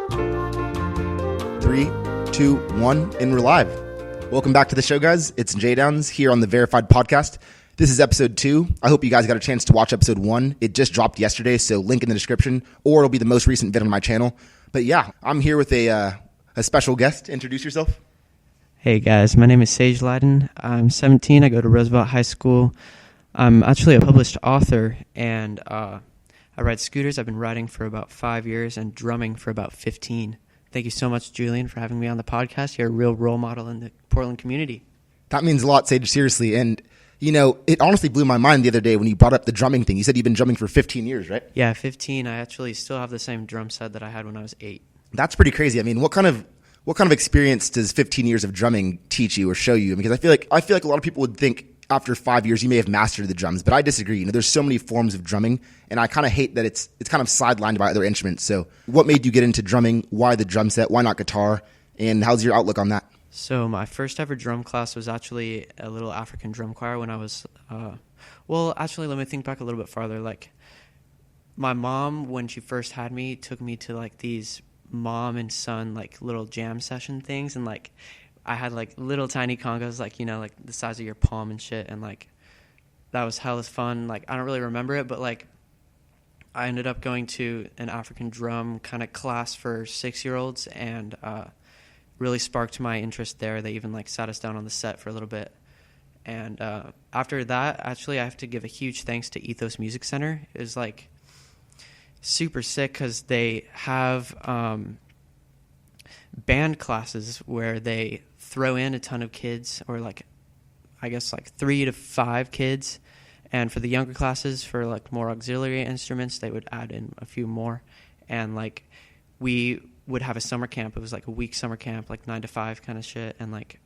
3, 2, 1, and we're live. Welcome back to the show, guys. It's Jdowns here on the Verified Podcast. This is episode 2. I hope you guys got a chance to watch episode 1. It just dropped yesterday, so link in the description, or it'll be the most recent vid on my channel. But yeah, I'm here with a special guest. Introduce yourself. Hey guys, my name is Lyden. I'm 17. I go to Roosevelt High School. I'm actually a published author, and I ride scooters. I've been riding for about 5 years and drumming for about 15. Thank you so much, Julian, for having me on the podcast. You're a real role model in the Portland community. That means a lot, Sage, seriously. And, you know, it honestly blew my mind the other day when you brought up the drumming thing. You said you've been drumming for 15 years, right? Yeah, 15. I actually still have the same drum set that I had when I was 8. That's pretty crazy. I mean, what kind of experience does 15 years of drumming teach you or show you? Because I feel like a lot of people would think after 5 years you may have mastered the drums, but I disagree. You know, there's so many forms of drumming, and I kind of hate that it's kind of sidelined by other instruments. So what made you get into drumming? Why the drum set? Why not guitar? And how's your outlook on that? So my first ever drum class was actually a little African drum choir when I was, let me think back a little bit farther. Like, my mom, when she first had me, took me to like these mom and son like little jam session things, and like I had like little tiny congos, like, you know, like the size of your palm and shit, and like that was hella fun. Like, I don't really remember it, but like I ended up going to an African drum kind of class for 6-year-olds, and really sparked my interest there. They even like sat us down on the set for a little bit, and after that, actually, I have to give a huge thanks to Ethos Music Center. It was like super sick because they have band classes where they throw in a ton of kids, or like I guess like 3 to 5 kids, and for the younger classes, for like more auxiliary instruments, they would add in a few more. And like we would have a summer camp. It was like a week summer camp, like 9 to 5 kind of shit, and like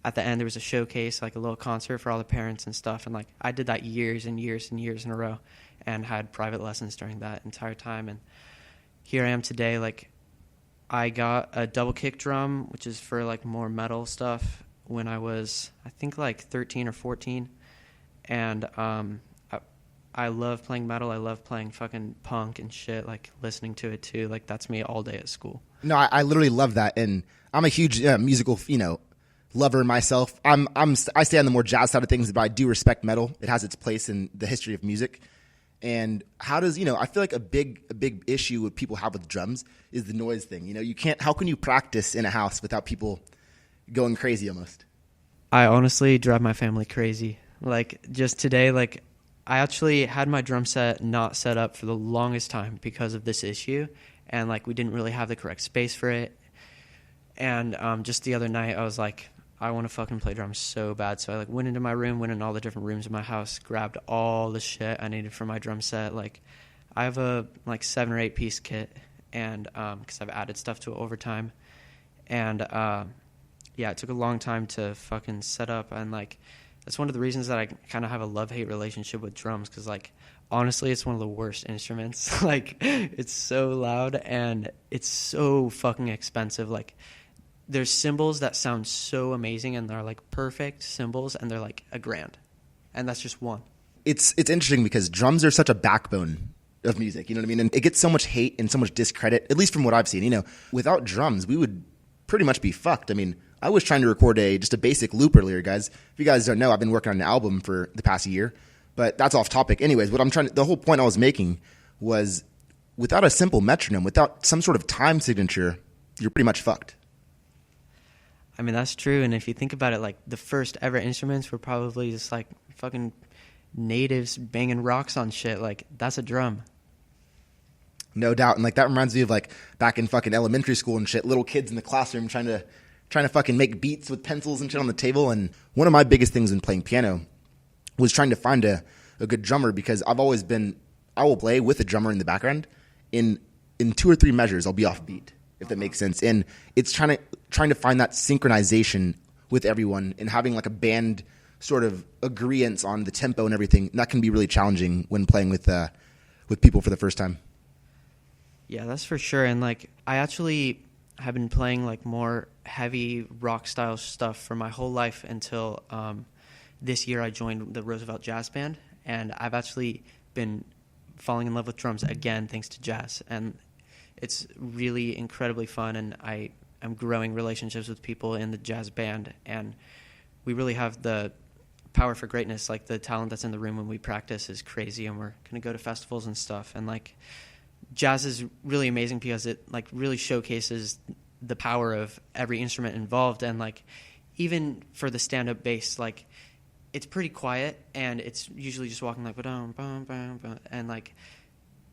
at the end there was a showcase, like a little concert for all the parents and stuff. And like I did that years and years and years in a row, and had private lessons during that entire time. And here I am today. Like, I got a double kick drum, which is for like more metal stuff, when I was, I think, like 13 or 14. And I love playing metal. I love playing fucking punk and shit, like listening to it too. Like, that's me all day at school. No, I literally love that. And I'm a huge musical, lover myself. I stay on the more jazz side of things, but I do respect metal. It has its place in the history of music. And how does, I feel like a big issue with people have with drums is the noise thing. How can you practice in a house without people going crazy almost? I honestly drive my family crazy. Like, just today, like, I actually had my drum set not set up for the longest time because of this issue. And like, we didn't really have the correct space for it. And just the other night, I was like, I want to fucking play drums so bad. So I like went into my room, went in all the different rooms in my house, grabbed all the shit I needed for my drum set. Like, I have a like 7 or 8 piece kit, and because I've added stuff to it over time. And it took a long time to fucking set up. And like, that's one of the reasons that I kind of have a love-hate relationship with drums, because like, honestly, it's one of the worst instruments. Like, it's so loud and it's so fucking expensive. Like, there's cymbals that sound so amazing, and they're like perfect cymbals, and they're like $1,000, and that's just one. It's interesting because drums are such a backbone of music, you know what I mean? And it gets so much hate and so much discredit, at least from what I've seen. Without drums, we would pretty much be fucked. I mean, I was trying to record just a basic loop earlier, guys. If you guys don't know, I've been working on an album for the past year, but that's off topic. Anyways, the whole point I was making was, without a simple metronome, without some sort of time signature, you're pretty much fucked. I mean, that's true. And if you think about it, like, the first ever instruments were probably just like fucking natives banging rocks on shit. Like, that's a drum. No doubt. And like, that reminds me of like back in fucking elementary school and shit, little kids in the classroom trying to fucking make beats with pencils and shit on the table. And one of my biggest things in playing piano was trying to find a good drummer, because I will play with a drummer in the background. In 2 or 3 measures, I'll be off beat, if that makes sense. And it's trying to find that synchronization with everyone and having like a band sort of agreeance on the tempo and everything. And that can be really challenging when playing with people for the first time. Yeah, that's for sure. And like, I actually have been playing like more heavy rock style stuff for my whole life until this year I joined the Roosevelt Jazz Band, and I've actually been falling in love with drums again thanks to jazz. And it's really incredibly fun, and I'm growing relationships with people in the jazz band, and we really have the power for greatness. Like, the talent that's in the room when we practice is crazy, and we're going to go to festivals and stuff. And like, jazz is really amazing because it like really showcases the power of every instrument involved. And like, even for the stand-up bass, like, it's pretty quiet, and it's usually just walking like ba-dum, bum, bum, bum, and like,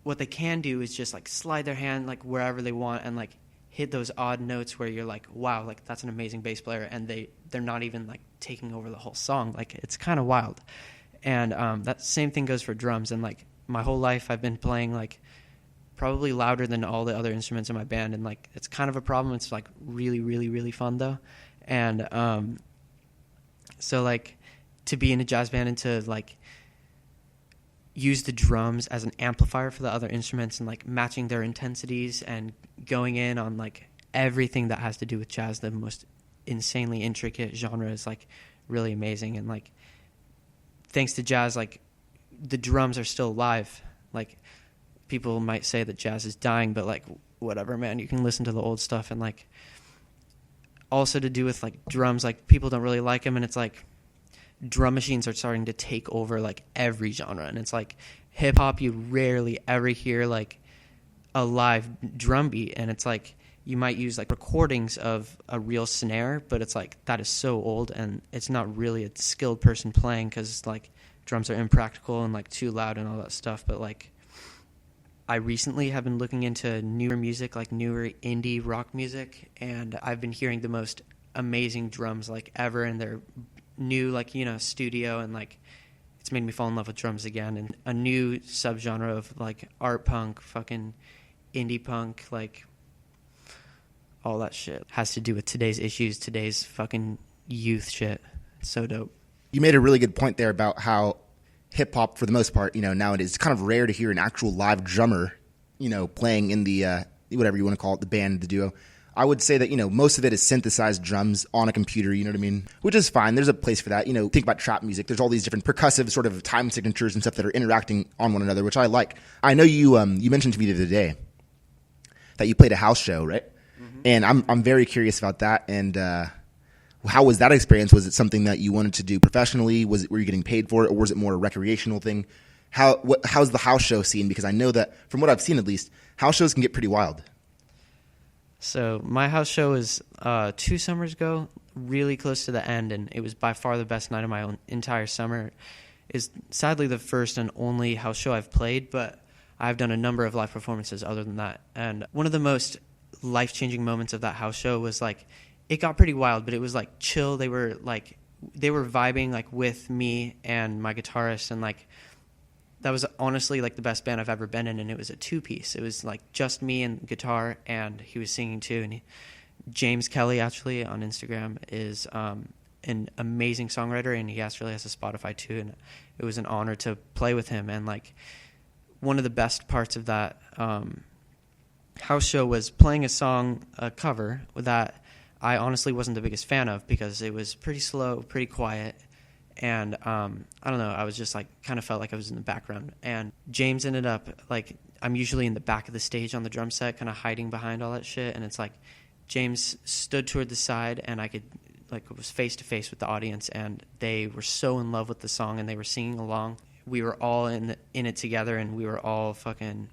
what they can do is just like slide their hand like wherever they want and like hit those odd notes where you're like, wow, like that's an amazing bass player, and they're not even like taking over the whole song. Like, it's kind of wild. And that same thing goes for drums. And like, my whole life I've been playing like probably louder than all the other instruments in my band, and like, it's kind of a problem. It's like really, really, really fun though. And so like, to be in a jazz band and to like use the drums as an amplifier for the other instruments and like matching their intensities and going in on like everything that has to do with jazz, the most insanely intricate genre, is like really amazing. And like, thanks to jazz, like, the drums are still alive. Like, people might say that jazz is dying, but like, whatever, man, you can listen to the old stuff. And like, also to do with like drums, like, people don't really like them, and it's like, drum machines are starting to take over like every genre. And it's like, hip hop, you rarely ever hear like a live drum beat, and it's like, you might use like recordings of a real snare, but it's like, that is so old, and it's not really a skilled person playing, because like, drums are impractical and like too loud and all that stuff. But like, I recently have been looking into newer music, like newer indie rock music, and I've been hearing the most amazing drums like ever, and they're new, like, you know, studio, and like, it's made me fall in love with drums again. And a new subgenre of like art punk, fucking indie punk, like, all that shit has to do with today's issues, today's fucking youth shit. It's so dope. You made a really good point there about how hip hop, for the most part, you know, nowadays it's kind of rare to hear an actual live drummer, you know, playing in the whatever you want to call it, the band, the duo. I would say that, you know, most of it is synthesized drums on a computer, you know what I mean? Which is fine. There's a place for that. You know, think about trap music. There's all these different percussive sort of time signatures and stuff that are interacting on one another, which I like. I know you mentioned to me the other day that you played a house show, right? Mm-hmm. And I'm very curious about that. And how was that experience? Was it something that you wanted to do professionally? Were you getting paid for it, or was it more a recreational thing? How's the house show scene? Because I know that, from what I've seen at least, house shows can get pretty wild. So my house show was 2 summers ago, really close to the end, and it was by far the best night of my entire summer. It's sadly the first and only house show I've played, but I've done a number of live performances other than that. And one of the most life-changing moments of that house show was like, it got pretty wild, but it was like chill. They were vibing like with me and my guitarist, and like, that was honestly like the best band I've ever been in, and it was a 2-piece. It was like just me and guitar, and he was singing too. And James Kelly, actually, on Instagram, is an amazing songwriter, and he actually has a Spotify too. And it was an honor to play with him. And like, one of the best parts of that house show was playing a cover that I honestly wasn't the biggest fan of, because it was pretty slow, pretty quiet. And I don't know, I was just like, kind of felt like I was in the background. And James ended up, like, I'm usually in the back of the stage on the drum set, kind of hiding behind all that shit. And it's like, James stood toward the side, and I could, like, was face to face with the audience, and they were so in love with the song, and they were singing along. We were all in it together, and we were all fucking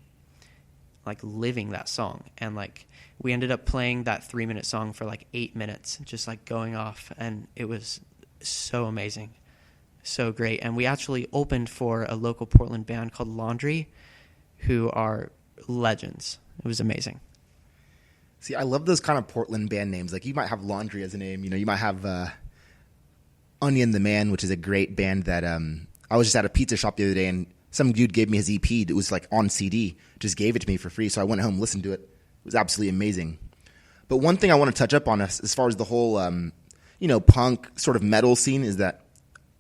like living that song. And like, we ended up playing that 3-minute song for like 8 minutes, just like going off, and it was so amazing. So great. And we actually opened for a local Portland band called Laundry, who are legends. It was amazing. See, I love those kind of Portland band names. Like, you might have Laundry as a name. You know, you might have Onion the Man, which is a great band that I was just at a pizza shop the other day, and some dude gave me his EP. It was like on CD, just gave it to me for free. So I went home, listened to it. It was absolutely amazing. But one thing I want to touch up on as far as the whole, punk sort of metal scene is that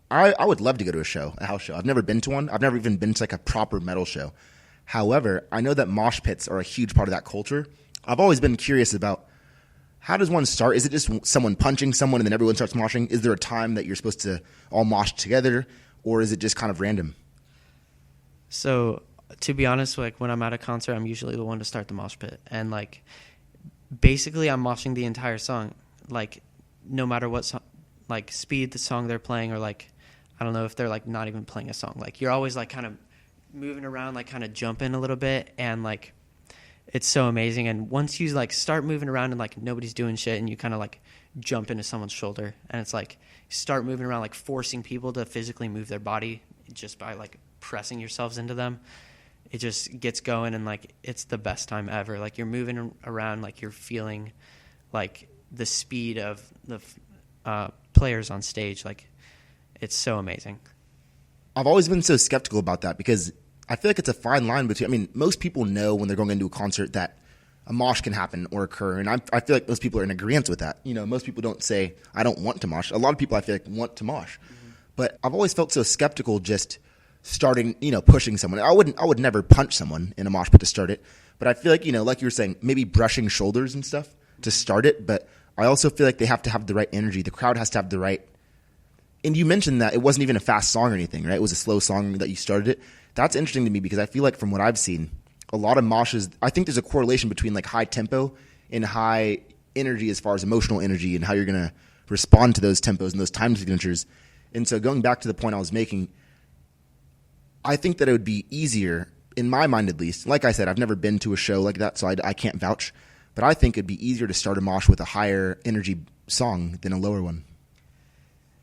I would love to go to a house show. I've never been to one. I've never even been to like a proper metal show. However, I know that mosh pits are a huge part of that culture. I've always been curious about, how does one start? Is it just someone punching someone and then everyone starts moshing? Is there a time that you're supposed to all mosh together, or is it just kind of random? So To be honest, like when I'm at a concert, I'm usually the one to start the mosh pit, and like basically I'm moshing the entire song, like no matter what like speed the song they're playing, or like I don't know if they're like not even playing a song. Like you're always like kind of moving around, like kind of jumping a little bit, and like it's so amazing. And once you like start moving around and like nobody's doing shit, and you kind of like jump into someone's shoulder, and it's like you start moving around, like forcing people to physically move their body just by like pressing yourselves into them. It just gets going, and like it's the best time ever. Like you're moving around, like you're feeling like the speed of the players on stage. Like it's so amazing. I've always been so skeptical about that because I feel like it's a fine line between, I mean, most people know when they're going into a concert that a mosh can happen or occur, and I feel like most people are in agreement with that. You know, most people don't say, I don't want to mosh. A lot of people, I feel like, want to mosh. Mm-hmm. But I've always felt so skeptical just starting, you know, pushing someone. I would never punch someone in a mosh pit to start it. But I feel like, you know, like you were saying, maybe brushing shoulders and stuff to start it. But I also feel like they have to have the right energy. The crowd has to have the right. And you mentioned that it wasn't even a fast song or anything, right? It was a slow song that you started it. That's interesting to me because I feel like from what I've seen, a lot of moshes, I think there's a correlation between like high tempo and high energy as far as emotional energy and how you're going to respond to those tempos and those time signatures. And so going back to the point I was making, I think that it would be easier, in my mind at least. Like I said, I've never been to a show like that, so I can't vouch. But I think it'd be easier to start a mosh with a higher energy song than a lower one.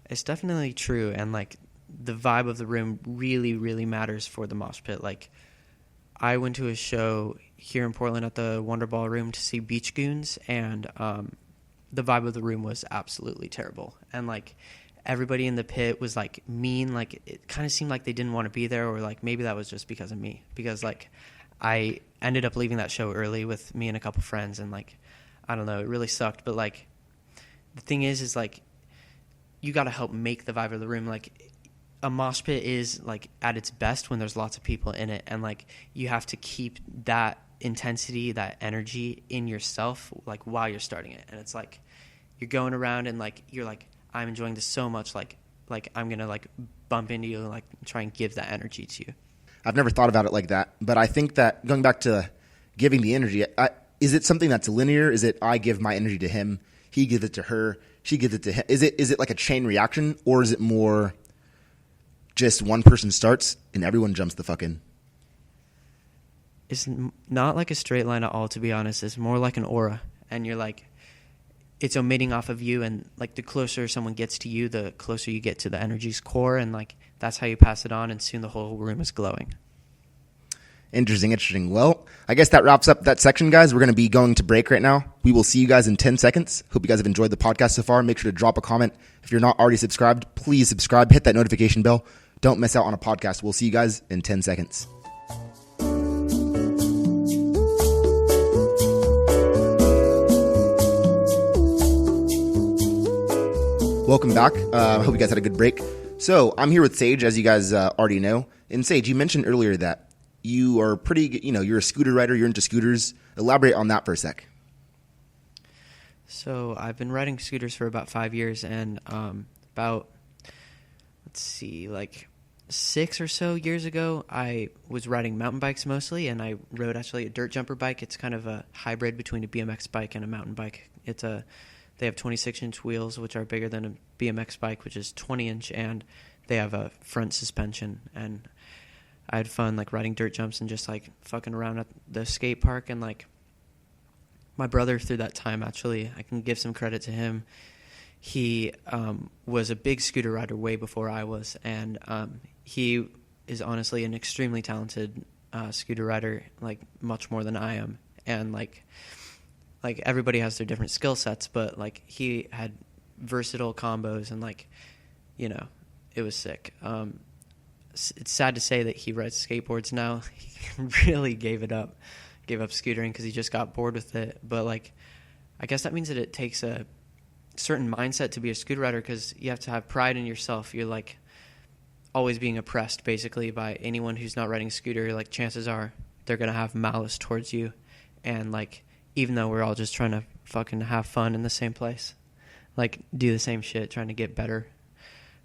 It's definitely true, and like the vibe of the room really, really matters for the mosh pit. Like I went to a show here in Portland at the Wonder Ballroom to see Beach Goons, and the vibe of the room was absolutely terrible. And like everybody in the pit was like mean. Like it kind of seemed like they didn't want to be there, or like maybe that was just because of me. Because like I ended up leaving that show early with me and a couple friends, and like I don't know, it really sucked. But like the thing is like you got to help make the vibe of the room. Like a mosh pit is like at its best when there's lots of people in it, and like you have to keep that intensity, that energy in yourself, like while you're starting it. And it's like you're going around and like you're like, I'm enjoying this so much, like I'm gonna like bump into you and like try and give that energy to you. I've never thought about it like that, but I think that going back to giving the energy, is it something that's linear? Is it I give my energy to him, he gives it to her, she gives it to him? Is it like a chain reaction, or is it more just one person starts and everyone jumps the fuck in? It's not like a straight line at all, to be honest. It's more like an aura, and you're like, it's emitting off of you, and like the closer someone gets to you, the closer you get to the energy's core, and like that's how you pass it on, and soon the whole room is glowing. Interesting. Well, I guess that wraps up that section, guys. We're going to be going to break right now. We will see you guys in 10 seconds. Hope you guys have enjoyed the podcast so far. Make sure to drop a comment. If you're not already subscribed, please subscribe. Hit that notification bell. Don't miss out on a podcast. We'll see you guys in 10 seconds. Welcome back. I hope you guys had a good break. So I'm here with Sage, as you guys already know. And Sage, you mentioned earlier that you are pretty, you're a scooter rider. You're into scooters. Elaborate on that for a sec. So I've been riding scooters for about 5 years, and about, like 6 or so years ago, I was riding mountain bikes mostly, and I rode actually a dirt jumper bike. It's kind of a hybrid between a BMX bike and a mountain bike. They have 26-inch wheels, which are bigger than a BMX bike, which is 20-inch, and they have a front suspension. And I had fun like riding dirt jumps and just like fucking around at the skate park. And like my brother through that time, actually, I can give some credit to him. He was a big scooter rider way before I was, and he is honestly an extremely talented scooter rider, like much more than I am. And like everybody has their different skill sets, but like he had versatile combos, and like, it was sick. It's sad to say that he rides skateboards now. He really gave up scootering because he just got bored with it. But like, I guess that means that it takes a certain mindset to be a scooter rider, because you have to have pride in yourself. You're like always being oppressed basically by anyone who's not riding a scooter. Like chances are they're gonna have malice towards you, and like even though we're all just trying to fucking have fun in the same place, like do the same shit, trying to get better.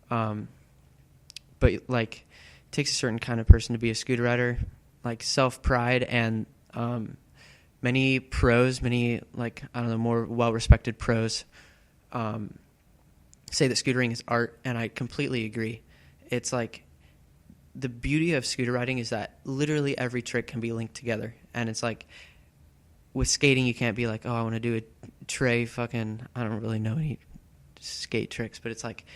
But like, it takes a certain kind of person to be a scooter rider. like self-pride, and many pros, like, I don't know, more well-respected pros say that scootering is art, and I completely agree. It's like the beauty of scooter riding is that literally every trick can be linked together, and it's like with skating you can't be like, oh, I want to do a tray fucking, I don't really know any skate tricks, but it's like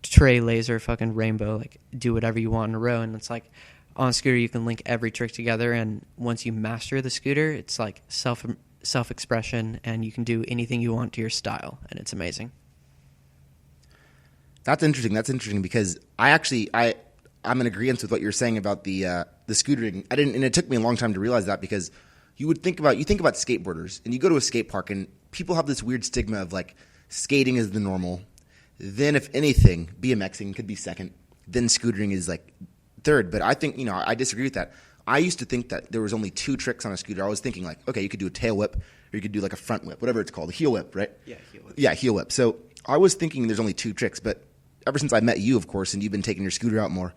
tray, laser, fucking rainbow, like do whatever you want in a row. And it's like on a scooter you can link every trick together, and once you master the scooter, it's like self-expression, and you can do anything you want to your style, and it's amazing. That's interesting because I'm in agreement with what you're saying about the scootering. And it took me a long time to realize that, because you think about skateboarders, and you go to a skate park, and people have this weird stigma of like skating is the normal. Then, if anything, BMXing could be second. Then scootering is like third. But I think, I disagree with that. I used to think that there was only two tricks on a scooter. I was thinking like, okay, you could do a tail whip, or you could do like a front whip, whatever it's called, a heel whip, right? Yeah, heel whip. Yeah, heel whip. So I was thinking there's only two tricks. But ever since I met you, of course, and you've been taking your scooter out more,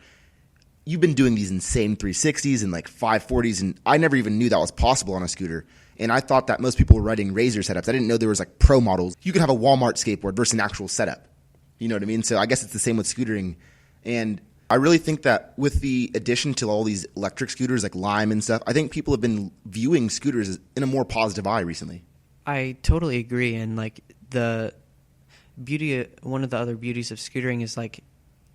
you've been doing these insane 360s and like 540s, and I never even knew that was possible on a scooter. And I thought that most people were riding Razor setups. I didn't know there was like pro models. You could have a Walmart skateboard versus an actual setup. You know what I mean? So I guess it's the same with scootering. And I really think that with the addition to all these electric scooters like Lime and stuff, I think people have been viewing scooters in a more positive eye recently. I totally agree. And like the beauty, one of the other beauties of scootering is like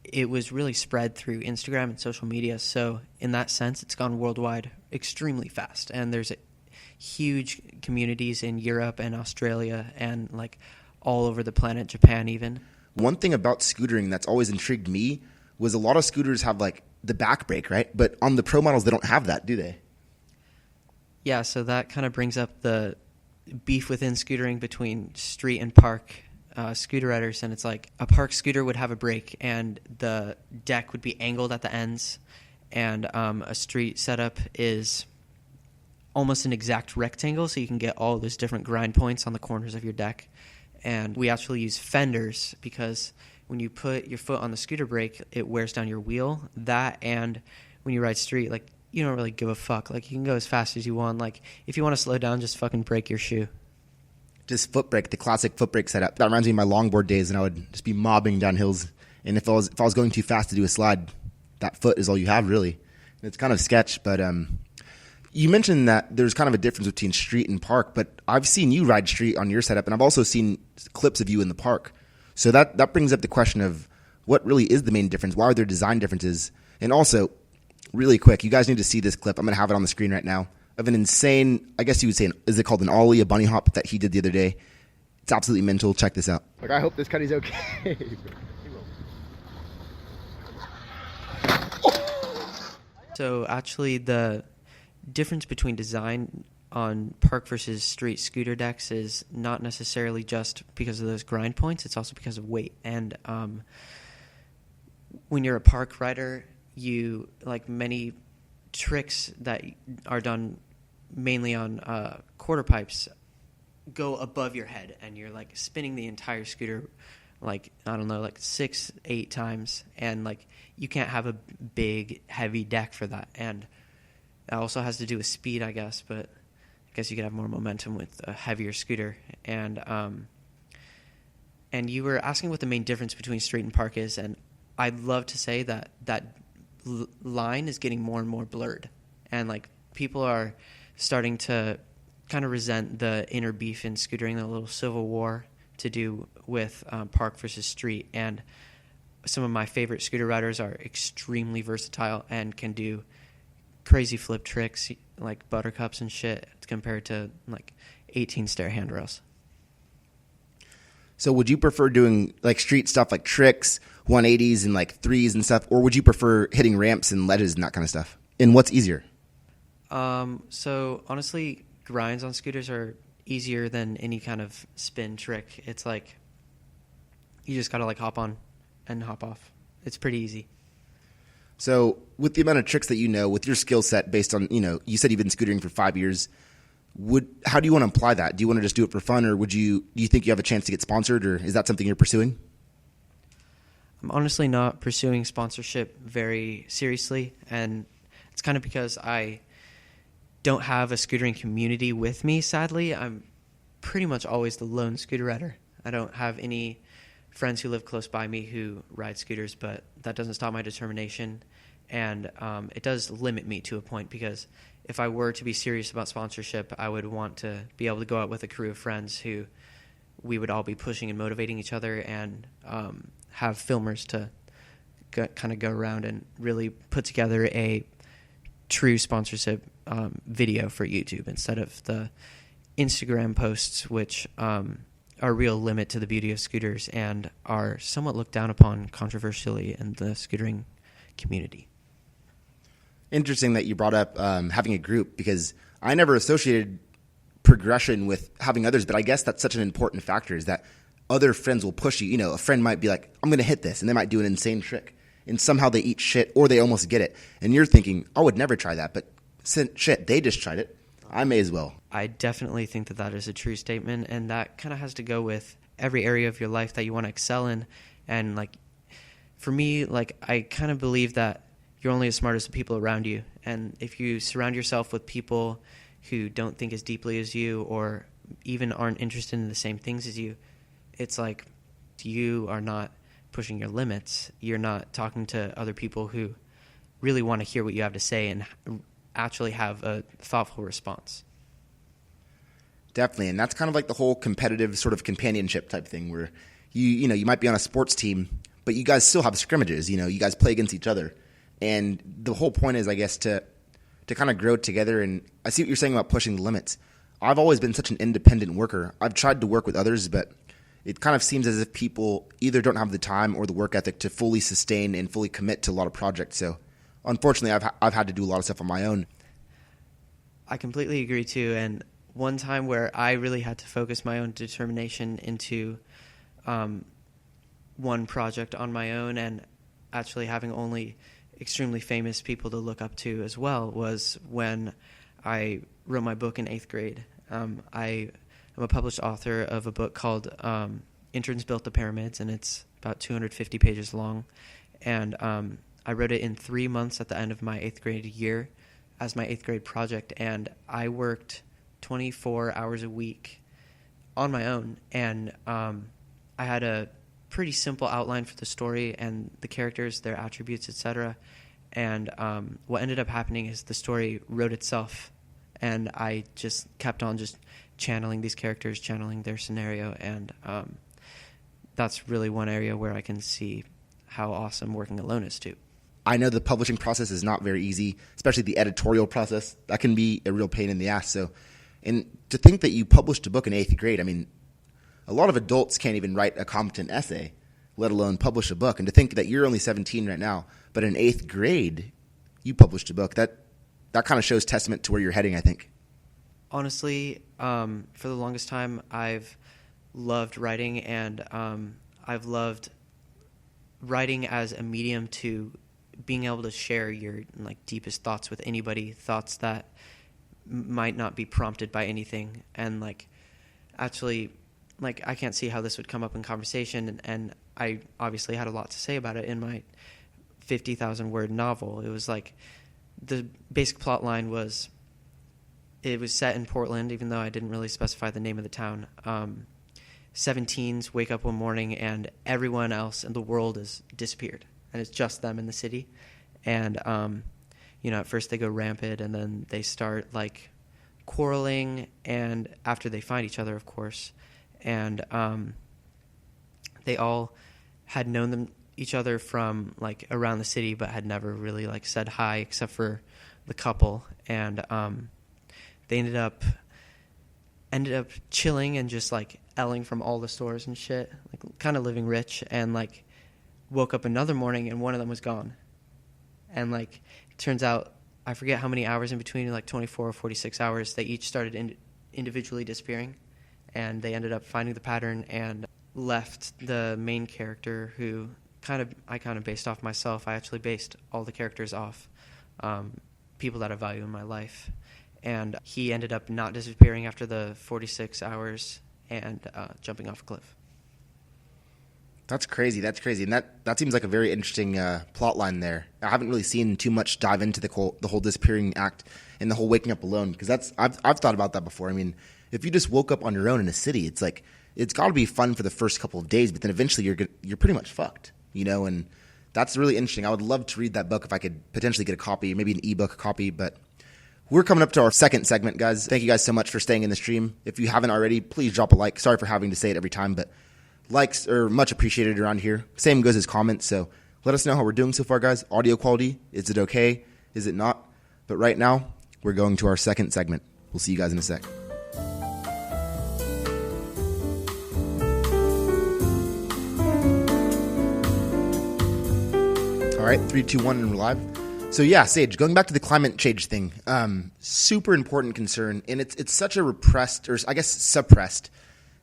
it was really spread through Instagram and social media. So in that sense, it's gone worldwide extremely fast. And there's huge communities in Europe and Australia and like all over the planet, Japan even. One thing about scootering that's always intrigued me was a lot of scooters have like the back brake, right? But on the pro models, they don't have that, do they? Yeah, so that kind of brings up the beef within scootering between street and park scooter riders. And it's like a park scooter would have a brake, and the deck would be angled at the ends. And a street setup is almost an exact rectangle, so you can get all those different grind points on the corners of your deck. And we actually use fenders because when you put your foot on the scooter brake, it wears down your wheel. That, and when you ride street, like, you don't really give a fuck. Like, you can go as fast as you want. Like, if you want to slow down, just fucking break your shoe. Just foot brake, the classic foot brake setup. That reminds me of my longboard days, and I would just be mobbing down hills. And if I was going too fast to do a slide, that foot is all you have, really. And it's kind of sketch, but you mentioned that there's kind of a difference between street and park, but I've seen you ride street on your setup, and I've also seen clips of you in the park. So that brings up the question of what really is the main difference? Why are there design differences? And also, really quick, you guys need to see this clip. I'm going to have it on the screen right now of an insane, I guess you would say, is it called an ollie, a bunny hop that he did the other day? It's absolutely mental. Check this out. Like, I hope this cutty's okay. So actually the difference between design on park versus street scooter decks is not necessarily just because of those grind points. It's also because of weight. And when you're a park rider, you, like many tricks that are done mainly on quarter pipes, go above your head, and you're like spinning the entire scooter like, I don't know, like 6-8 times, and like you can't have a big heavy deck for that. And it also has to do with speed, I guess, but I guess you could have more momentum with a heavier scooter. And you were asking what the main difference between street and park is, and I'd love to say that line is getting more and more blurred, and like people are starting to kind of resent the inner beef in scootering, the little civil war to do with park versus street. And some of my favorite scooter riders are extremely versatile and can do crazy flip tricks like buttercups and shit compared to like 18 stair handrails. So would you prefer doing like street stuff like tricks, 180s and like threes and stuff, or would you prefer hitting ramps and ledges and that kind of stuff? And what's easier? So honestly, grinds on scooters are easier than any kind of spin trick. It's like you just gotta like hop on and hop off. It's pretty easy. So with the amount of tricks that you know, with your skill set based on, you said you've been scootering for 5 years, how do you want to apply that? Do you want to just do it for fun, or do you think you have a chance to get sponsored, or is that something you're pursuing? I'm honestly not pursuing sponsorship very seriously, and it's it's kind of because I don't have a scootering community with me, sadly. I'm pretty much always the lone scooterer. I don't have any friends who live close by me who ride scooters, but that doesn't stop my determination. And it does limit me to a point, because if I were to be serious about sponsorship, I would want to be able to go out with a crew of friends who we would all be pushing and motivating each other, and have filmers to kind of go around and really put together a true sponsorship video for YouTube, instead of the Instagram posts, which are a real limit to the beauty of scooters and are somewhat looked down upon controversially in the scootering community. Interesting that you brought up having a group, because I never associated progression with having others, but I guess that's such an important factor, is that other friends will push you. You know, a friend might be like, I'm going to hit this, and they might do an insane trick, and somehow they eat shit, or they almost get it. And you're thinking, I would never try that, but shit, they just tried it. I may as well. I definitely think that that is a true statement, and that kind of has to go with every area of your life that you want to excel in. And like, for me, like, I kind of believe that you're only as smart as the people around you. And if you surround yourself with people who don't think as deeply as you, or even aren't interested in the same things as you, it's like you are not pushing your limits. You're not talking to other people who really want to hear what you have to say and actually have a thoughtful response. Definitely, and that's kind of like the whole competitive sort of companionship type thing, where you might be on a sports team, but you guys still have scrimmages. You know, you guys play against each other, and the whole point is, I guess, to kind of grow together. And I see what you're saying about pushing the limits. I've always been such an independent worker. I've tried to work with others, but it kind of seems as if people either don't have the time or the work ethic to fully sustain and fully commit to a lot of projects. So, unfortunately, I've had to do a lot of stuff on my own. I completely agree too. And one time where I really had to focus my own determination into one project on my own, and actually having only extremely famous people to look up to as well, was when I wrote my book in 8th grade. I am a published author of a book called Interns Built the Pyramids, and it's about 250 pages long. And I wrote it in 3 months at the end of my 8th grade year as my 8th grade project, and I worked 24 hours a week on my own. And I had a pretty simple outline for the story and the characters, their attributes, etc. And what ended up happening is the story wrote itself, and I just kept on just channeling these characters, channeling their scenario, and that's really one area where I can see how awesome working alone is too. I know the publishing process is not very easy, especially the editorial process. That can be a real pain in the ass. So, and to think that you published a book in 8th grade, I mean, a lot of adults can't even write a competent essay, let alone publish a book. And to think that you're only 17 right now, but in 8th grade, you published a book, that kind of shows testament to where you're heading, I think. Honestly, for the longest time, I've loved writing, and I've loved writing as a medium to being able to share your like deepest thoughts with anybody, thoughts that might not be prompted by anything. And like, actually, like, I can't see how this would come up in conversation, and I obviously had a lot to say about it in my 50,000 word novel. It was like, the basic plot line was, it was set in Portland, even though I didn't really specify the name of the town. 17s wake up one morning and everyone else in the world is disappeared, and it's just them in the city. And at first they go rampant, and then they start like quarreling, and after they find each other, of course. And they all had known each other from like around the city, but had never really like said hi, except for the couple. And they ended up chilling and just like Elling from all the stores and shit, like kind of living rich, and like woke up another morning and one of them was gone. And like, it turns out, I forget how many hours in between, like 24 or 46 hours, they each started individually disappearing, and they ended up finding the pattern and left the main character, who I kind of based off myself. I actually based all the characters off people that I value in my life. And he ended up not disappearing after the 46 hours and jumping off a cliff. That's crazy. And that seems like a very interesting plot line there. I haven't really seen too much dive into the whole disappearing act and the whole waking up alone, because I've thought about that before. I mean, if you just woke up on your own in a city, it's like, it's got to be fun for the first couple of days, but then eventually you're pretty much fucked, and that's really interesting. I would love to read that book if I could potentially get a copy, maybe an ebook copy, but we're coming up to our second segment, guys. Thank you guys so much for staying in the stream. If you haven't already, please drop a like. Sorry for having to say it every time, but likes are much appreciated around here. Same goes as comments, so let us know how we're doing so far, guys. Audio quality, is it okay? Is it not? But right now, we're going to our second segment. We'll see you guys in a sec. All right, 3, 2, 1, and we're live. So yeah, Sage, going back to the climate change thing, super important concern, and it's such a repressed, or I guess suppressed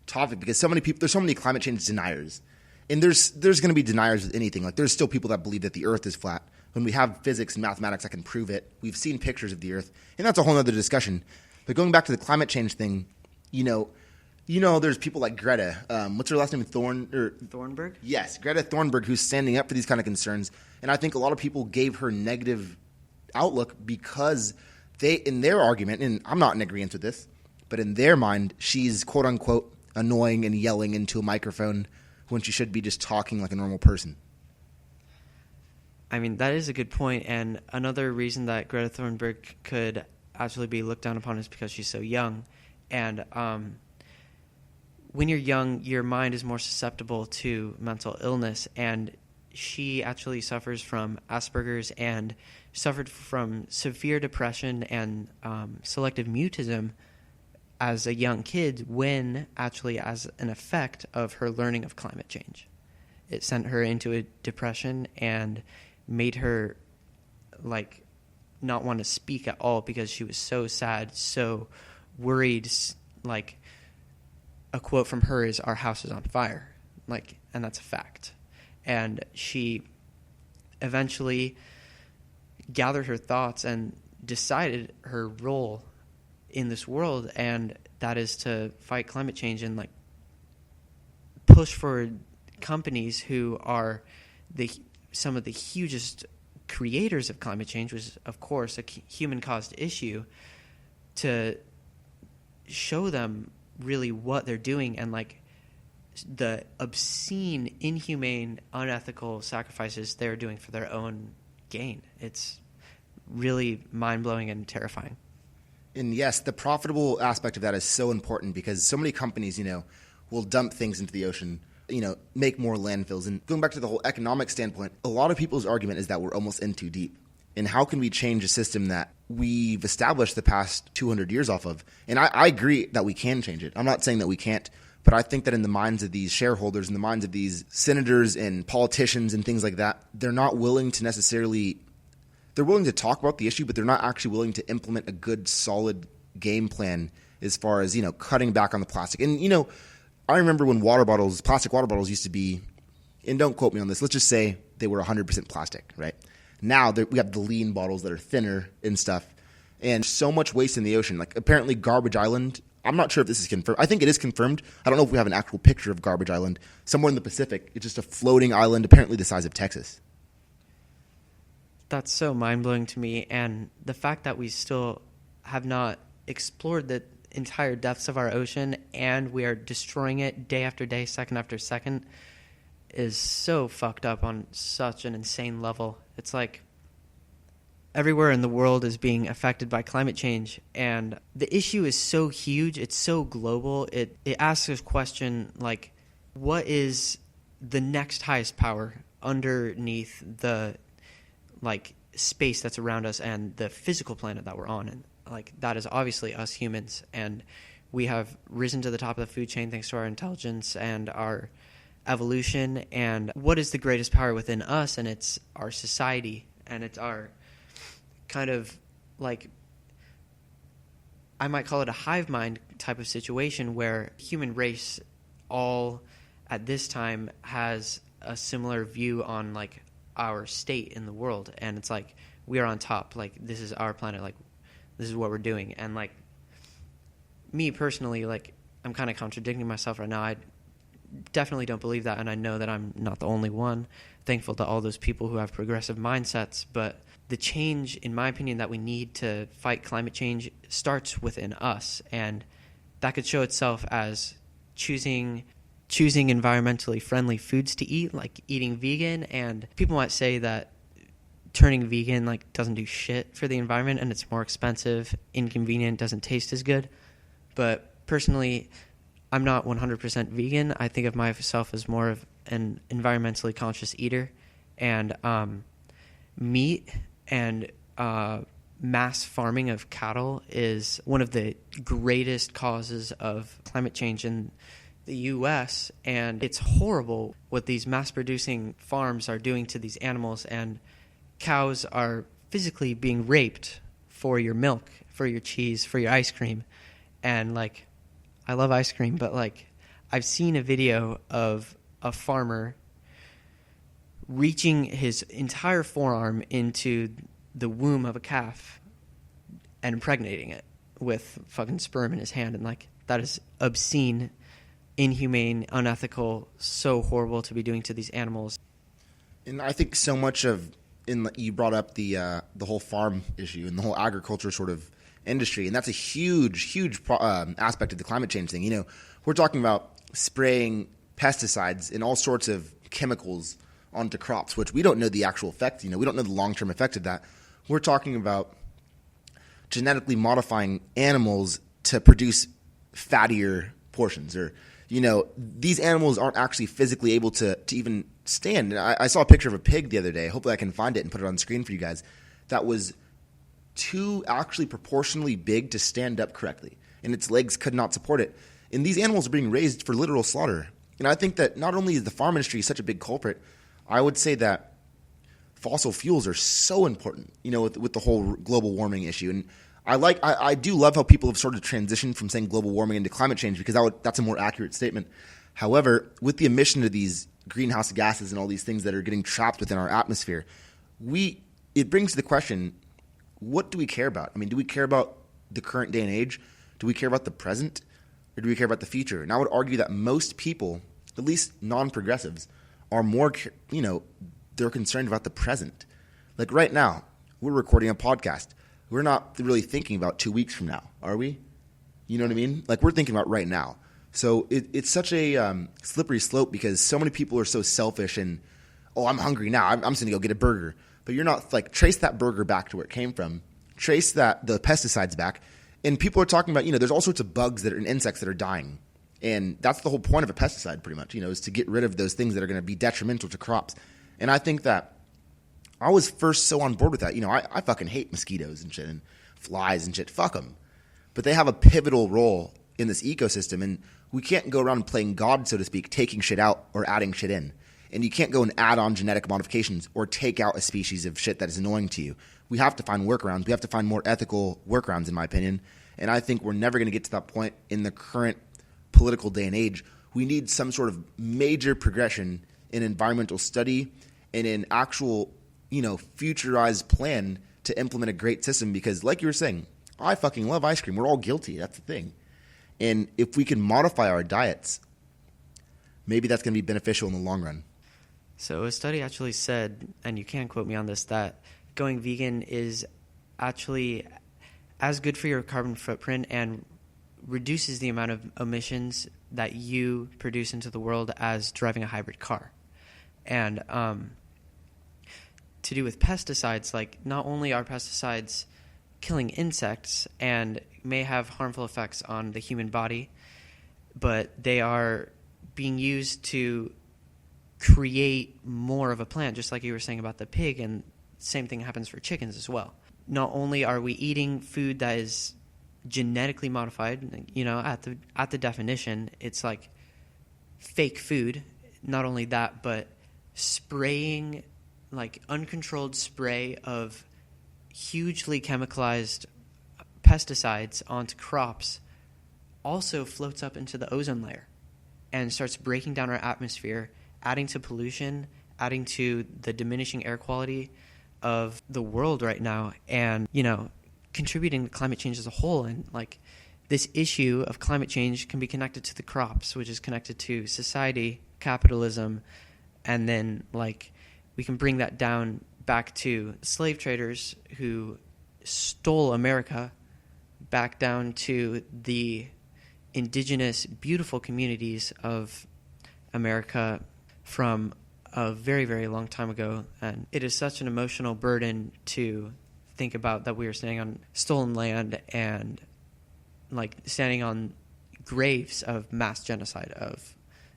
topic, because there's so many climate change deniers, and there's going to be deniers with anything. Like, there's still people that believe that the Earth is flat when we have physics and mathematics that can prove it. We've seen pictures of the Earth, and that's a whole other discussion. But going back to the climate change thing, there's people like Greta. What's her last name? Thornburg? Yes, Greta Thornburg, who's standing up for these kind of concerns. And I think a lot of people gave her negative outlook because in their argument, and I'm not in agreement with this, but in their mind, she's quote unquote annoying and yelling into a microphone when she should be just talking like a normal person. I mean, that is a good point. And another reason that Greta Thunberg could actually be looked down upon is because she's so young. And when you're young, your mind is more susceptible to mental illness. And she actually suffers from Asperger's and suffered from severe depression and selective mutism as a young kid, when actually as an effect of her learning of climate change. It sent her into a depression and made her not want to speak at all because she was so sad, so worried. Like, a quote from her is, "Our house is on fire." And that's a fact. And she eventually gathered her thoughts and decided her role in this world, and that is to fight climate change and push for companies who are some of the hugest creators of climate change, which is of course a human-caused issue, to show them really what they're doing and the obscene, inhumane, unethical sacrifices they're doing for their own gain. It's really mind-blowing and terrifying. And yes, the profitable aspect of that is so important, because so many companies, will dump things into the ocean, make more landfills. And going back to the whole economic standpoint, a lot of people's argument is that we're almost in too deep. And how can we change a system that we've established the past 200 years off of? And I agree that we can change it. I'm not saying that we can't. But I think that in the minds of these shareholders, in the minds of these senators and politicians and things like that, they're not willing to necessarily – they're willing to talk about the issue, but they're not actually willing to implement a good, solid game plan as far as, cutting back on the plastic. And, I remember when plastic water bottles used to be – and don't quote me on this. Let's just say they were 100% plastic, right? Now we have the lean bottles that are thinner and stuff, and so much waste in the ocean. Apparently Garbage Island – I'm not sure if this is confirmed. I think it is confirmed. I don't know if we have an actual picture of Garbage Island. Somewhere in the Pacific, it's just a floating island, apparently the size of Texas. That's so mind-blowing to me. And the fact that we still have not explored the entire depths of our ocean, and we are destroying it day after day, second after second, is so fucked up on such an insane level. It's like everywhere in the world is being affected by climate change, and the issue is so huge, it's so global. It asks this question, what is the next highest power underneath the space that's around us and the physical planet that we're on? And that is obviously us humans, and we have risen to the top of the food chain thanks to our intelligence and our evolution. And what is the greatest power within us? And it's our society, and it's our kind of I might call it a hive mind type of situation, where human race all at this time has a similar view on our state in the world, and it's we are on top, this is our planet, this is what we're doing. And me personally, I'm kind of contradicting myself right now. I definitely don't believe that, and I know that I'm not the only one. Thankful to all those people who have progressive mindsets, but the change, in my opinion, that we need to fight climate change starts within us, and that could show itself as choosing environmentally friendly foods to eat, like eating vegan. And people might say that turning vegan like doesn't do shit for the environment, and it's more expensive, inconvenient, doesn't taste as good. But personally, I'm not 100% vegan. I think of myself as more of an environmentally conscious eater, and meat and mass farming of cattle is one of the greatest causes of climate change in the U.S., and it's horrible what these mass-producing farms are doing to these animals, and cows are physically being raped for your milk, for your cheese, for your ice cream. And, like, I love ice cream, but, like, I've seen a video of a farmer reaching his entire forearm into the womb of a calf and impregnating it with fucking sperm in his hand. And, like, that is obscene, inhumane, unethical, so horrible to be doing to these animals. And I think so much of, you brought up the whole farm issue and the whole agriculture sort of industry, and that's a huge aspect of the climate change thing. You know, we're talking about spraying pesticides and all sorts of chemicals onto crops, which we don't know the actual effect. You know, we don't know the long-term effect of that. We're talking about genetically modifying animals to produce fattier portions, or, you know, these animals aren't actually physically able to even stand. And I saw a picture of a pig the other day. Hopefully I can find it and put it on screen for you guys. That was too actually proportionally big to stand up correctly, and its legs could not support it. And these animals are being raised for literal slaughter. And I think that not only is the farm industry such a big culprit, I would say that fossil fuels are so important, you know, with the whole global warming issue. And I do love how people have sort of transitioned from saying global warming into climate change, because that's a more accurate statement. However, with the emission of these greenhouse gases and all these things that are getting trapped within our atmosphere, it brings the question, what do we care about? I mean, do we care about the current day and age? Do we care about the present? Or do we care about the future? And I would argue that most people, at least non-progressives, are more, you know, they're concerned about the present. Like right now, we're recording a podcast. We're not really thinking about 2 weeks from now, are we? You know what I mean? Like, we're thinking about right now. So it's such a slippery slope, because so many people are so selfish and, oh, I'm hungry now, I'm just going to go get a burger. But you're not, like, trace that burger back to where it came from. Trace the pesticides back. And people are talking about, you know, there's all sorts of bugs and insects that are dying. And that's the whole point of a pesticide, pretty much, you know, is to get rid of those things that are going to be detrimental to crops. And I think that I was first so on board with that. You know, I fucking hate mosquitoes and shit and flies and shit. Fuck them. But they have a pivotal role in this ecosystem, and we can't go around playing God, so to speak, taking shit out or adding shit in. And you can't go and add on genetic modifications or take out a species of shit that is annoying to you. We have to find workarounds. We have to find more ethical workarounds, in my opinion. And I think we're never going to get to that point in the current political day and age. We need some sort of major progression in environmental study and in actual, you know, futurized plan to implement a great system. Because like you were saying, I fucking love ice cream. We're all guilty. That's the thing. And if we can modify our diets, maybe that's going to be beneficial in the long run. So a study actually said, and you can quote me on this, that going vegan is actually as good for your carbon footprint and reduces the amount of emissions that you produce into the world as driving a hybrid car. And to do with pesticides, like, not only are pesticides killing insects and may have harmful effects on the human body, but they are being used to create more of a plant, just like you were saying about the pig, and same thing happens for chickens as well. Not only are we eating food that is genetically modified, you know, at the definition, it's like fake food. Not only that, but spraying, like uncontrolled spray of hugely chemicalized pesticides onto crops also floats up into the ozone layer and starts breaking down our atmosphere, adding to pollution, adding to the diminishing air quality of the world right now, and, you know, contributing to climate change as a whole. And, like, this issue of climate change can be connected to the crops, which is connected to society, capitalism, and then like we can bring that down back to slave traders who stole America, back down to the indigenous, beautiful communities of America from a very, very long time ago. And it is such an emotional burden to think about that we are standing on stolen land and like standing on graves of mass genocide of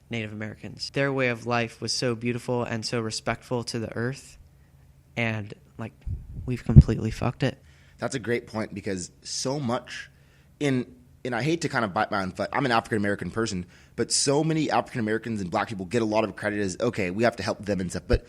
Native Americans. Their way of life was so beautiful and so respectful to the earth, and like we've completely fucked it. That's a great point, because so much and I hate to kind of bite my own foot. I'm an African American person, but so many African Americans and black people get a lot of credit as, okay, we have to help them and stuff. But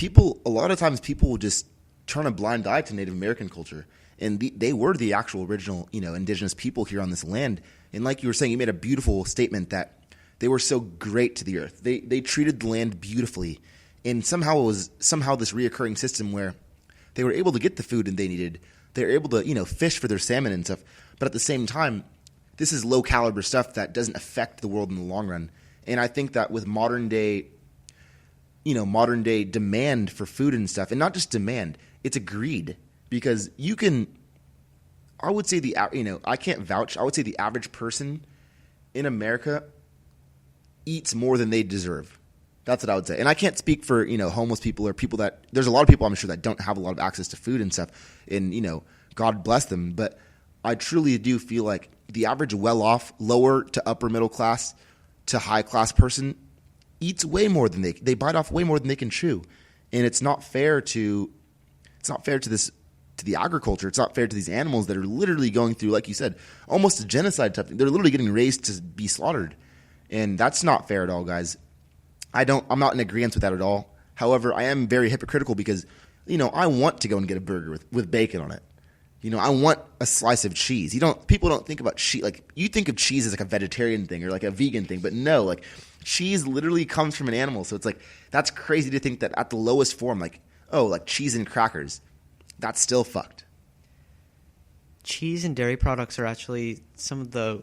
a lot of times people will just turn a blind eye to Native American culture. And they were the actual original, indigenous people here on this land. And like you were saying, you made a beautiful statement that they were so great to the earth. They treated the land beautifully. And somehow it was this reoccurring system where they were able to get the food that they needed. They were able to, fish for their salmon and stuff. But at the same time, this is low caliber stuff that doesn't affect the world in the long run. And I think that with modern day demand for food and stuff, and not just demand, it's a greed. Because I would say I can't vouch. I would say the average person in America eats more than they deserve. That's what I would say. And I can't speak for, homeless people or people that, there's a lot of people I'm sure that don't have a lot of access to food and stuff. And, God bless them. But I truly do feel like the average well-off, lower to upper middle class to high class person eats way more than they bite off way more than they can chew. And it's not fair to the agriculture. It's not fair to these animals that are literally going through, like you said, almost a genocide type thing. They're literally getting raised to be slaughtered. And that's not fair at all, guys. I'm not in agreement with that at all. However, I am very hypocritical because, I want to go and get a burger with bacon on it. I want a slice of cheese. People don't think about cheese. Like, you think of cheese as like a vegetarian thing or like a vegan thing, but no, like cheese literally comes from an animal. So it's like, that's crazy to think that at the lowest form, like, oh, like cheese and crackers, that's still fucked. Cheese and dairy products are actually some of the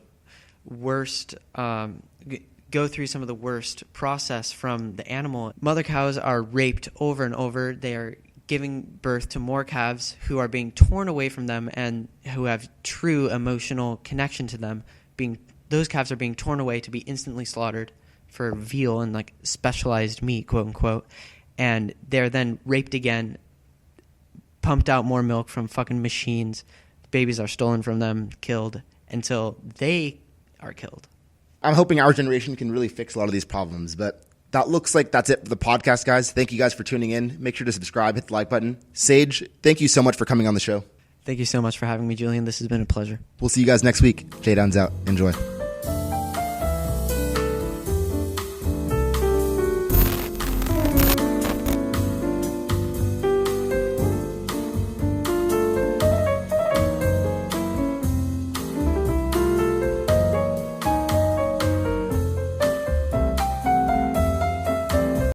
worst, go through some of the worst process from the animal. Mother cows are raped over and over. They are giving birth to more calves who are being torn away from them and who have true emotional connection to them. Those calves are being torn away to be instantly slaughtered for veal and like specialized meat, quote unquote. And they're then raped again, pumped out more milk from fucking machines. Babies are stolen from them, killed until they are killed. I'm hoping our generation can really fix a lot of these problems, but that looks like that's it for the podcast, guys. Thank you guys for tuning in. Make sure to subscribe, hit the like button. Sage, thank you so much for coming on the show. Thank you so much for having me, Julian. This has been a pleasure. We'll see you guys next week. Jdowns out. Enjoy.